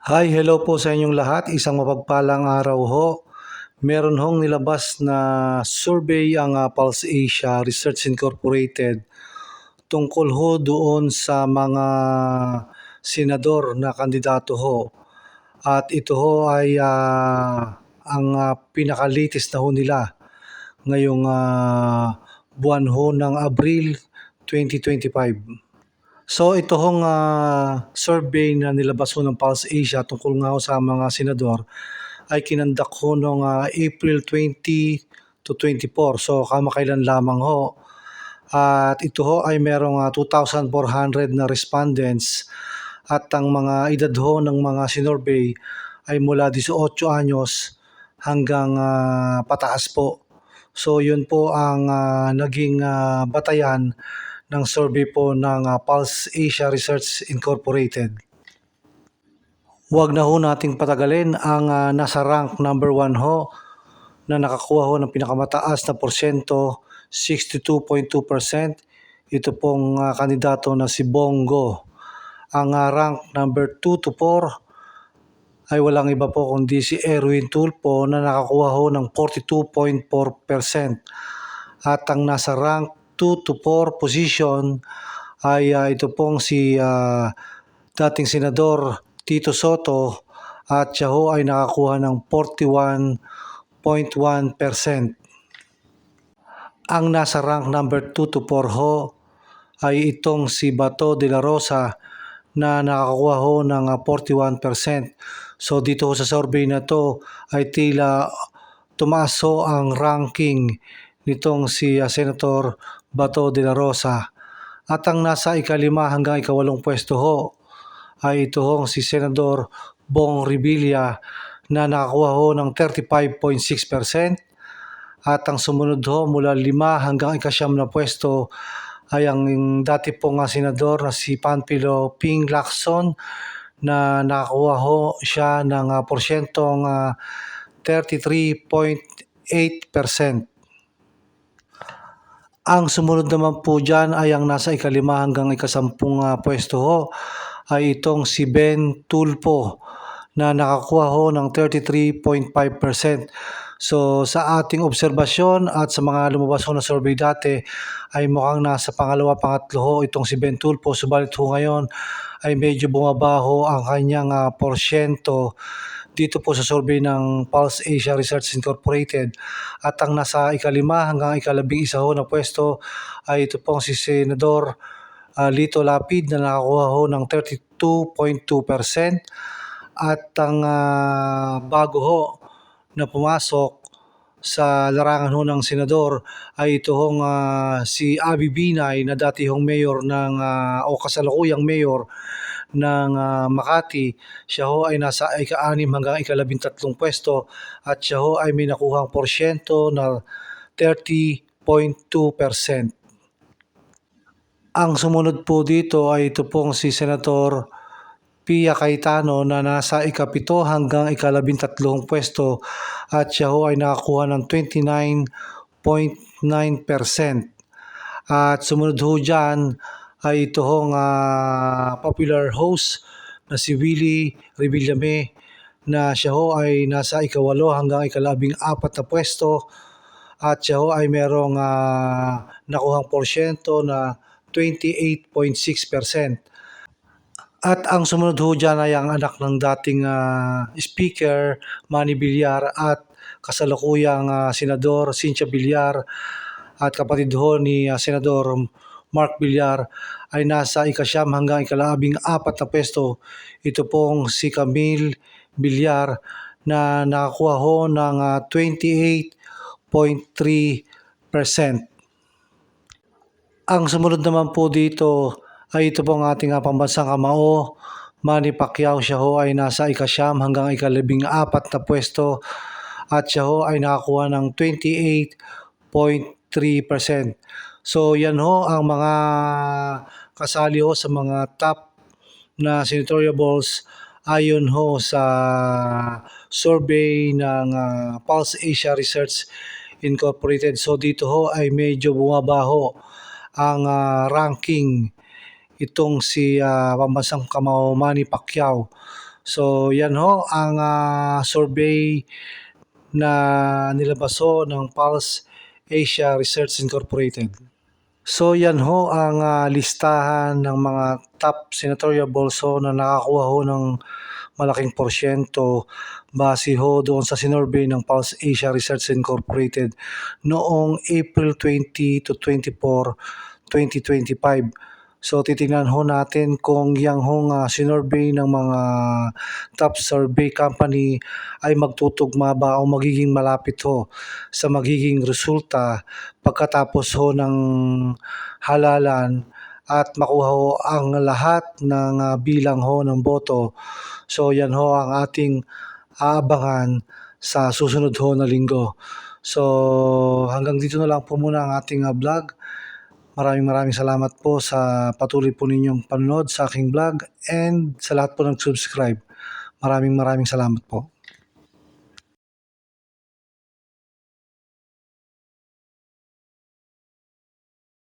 Hi, hello po sa inyong lahat. Isang mapagpalang araw ho. Meron hong nilabas na survey ang Pulse Asia Research Incorporated tungkol ho doon sa mga senador na kandidato ho. At ito ho ay ang pinaka-latest na ho nila ngayong buwan ho ng Abril 2025. So ito hong survey na nilabas ho ng Pulse Asia tungkol nga ho sa mga senador ay kinandak ho noong April 20 to 24. So kamakailan lamang ho. At ito ho ay merong 2,400 na respondents at ang mga edad ho ng mga sinurvey ay mula 18 anyos hanggang pataas po. So yun po ang naging batayan ng survey po ng Pulse Asia Research Incorporated. Huwag na ho nating patagalin ang nasa rank number 1 ho na nakakuha ho ng pinakamataas na porsyento, 62.2%. Ito pong kandidato na si Bongo. Ang rank number 2 to 4 ay walang iba po kundi si Erwin Tulfo na nakakuha ho ng 42.4%. At ang nasa rank 2 to 4 position ay ito pong si dating Senador Tito Soto at siya ho ay nakakuha ng 41.1%. Ang nasa rank number 2 to 4 ho ay itong si Bato de la Rosa na nakakuha ho ng 41%. So dito ho sa survey na to ay tila tumaas ho ang ranking nitong si Senator Bato de la Rosa. At ang nasa ikalima hanggang ikawalong pwesto ho ay ito hong si Senador Bong Revilla na nakakuha ho ng 35.6%. At ang sumunod ho mula 5 hanggang ika-9 na pwesto ay ang dati pong senador na si Panfilo Ping Lacson na nakakuha ho siya ng porsyentong 33.8%. Ang sumunod naman po dyan ay ang nasa ikalima hanggang ikasampung pwesto ho ay itong si Ben Tulfo na nakakuha ho ng 33.5%. So sa ating obserbasyon at sa mga lumabas ho na survey dati ay mukhang nasa pangalawa, pangatlo ho itong si Ben Tulfo. Subalit ho ngayon ay medyo bumaba ho ang kanyang porsyento dito po sa survey ng Pulse Asia Research Incorporated. At ang nasa ikalima hanggang ikalabing-isa ho na pwesto ay ito pong si Senador Lito Lapid na nakakuha ho ng 32.2%. At ang bago ho na pumasok sa larangan ho ng senador ay ito hong si Abby Binay na dati hong mayor ng o kasalukuyang mayor ng Makati. Siya ho ay nasa ika-6 hanggang ika-13 pwesto at siya ho ay may nakuhang porsyento na 30.2%. Ang sumunod po dito ay ito pong si Senator Pia Cayetano na nasa ika-7 hanggang ika-13 pwesto at siya ho ay nakakuha ng 29.9%. At sumunod ho dyan ay ito hong popular host na si Willie Revillame na siya ho ay nasa ika-8 hanggang ika-14 na pwesto at siya ho ay merong nakuhang porsyento na 28.6%. At ang sumunod ho dyan ay ang anak ng dating Speaker Manny Villar at kasalukuyang Senador Cynthia Villar at kapatid ho ni Senador Mark Villar ay nasa ika-9 hanggang ika-14 na pwesto. Ito pong si Camille Villar na nakakuha ho ng 28.3%. Ang sumunod naman po dito ay ito pong ating pambansang kamao, Manny Pacquiao. Siya ho ay nasa ika-9 hanggang ika-14 na pwesto at siya ho ay nakakuha ng 28.3%. So yan ho ang mga kasali ho sa mga top na senatorial balls ayon ho sa survey ng Pulse Asia Research Incorporated. So dito ho ay medyo bumaba ho ang ranking itong si pambansang kamao Manny Pacquiao. So yan ho ang survey na nilabas ho ng Pulse Asia Research Incorporated. So yan ho ang listahan ng mga top senatorial balls ho na nakakuha ho ng malaking porsyento base ho doon sa sinurvey ng Pulse Asia Research Incorporated noong April 20 to 24, 2025. So titingnan ho natin kung yang hong sinurvey ng mga top survey company ay magtutugma ba o magiging malapit ho sa magiging resulta pagkatapos ho ng halalan at makuha ho ang lahat ng bilang ho ng boto. So yan ho ang ating aabangan sa susunod ho na linggo. So hanggang dito na lang po muna ang ating vlog. Maraming salamat po sa patuloy po ninyong panonood sa aking vlog and sa lahat po ng subscribe. Maraming salamat po.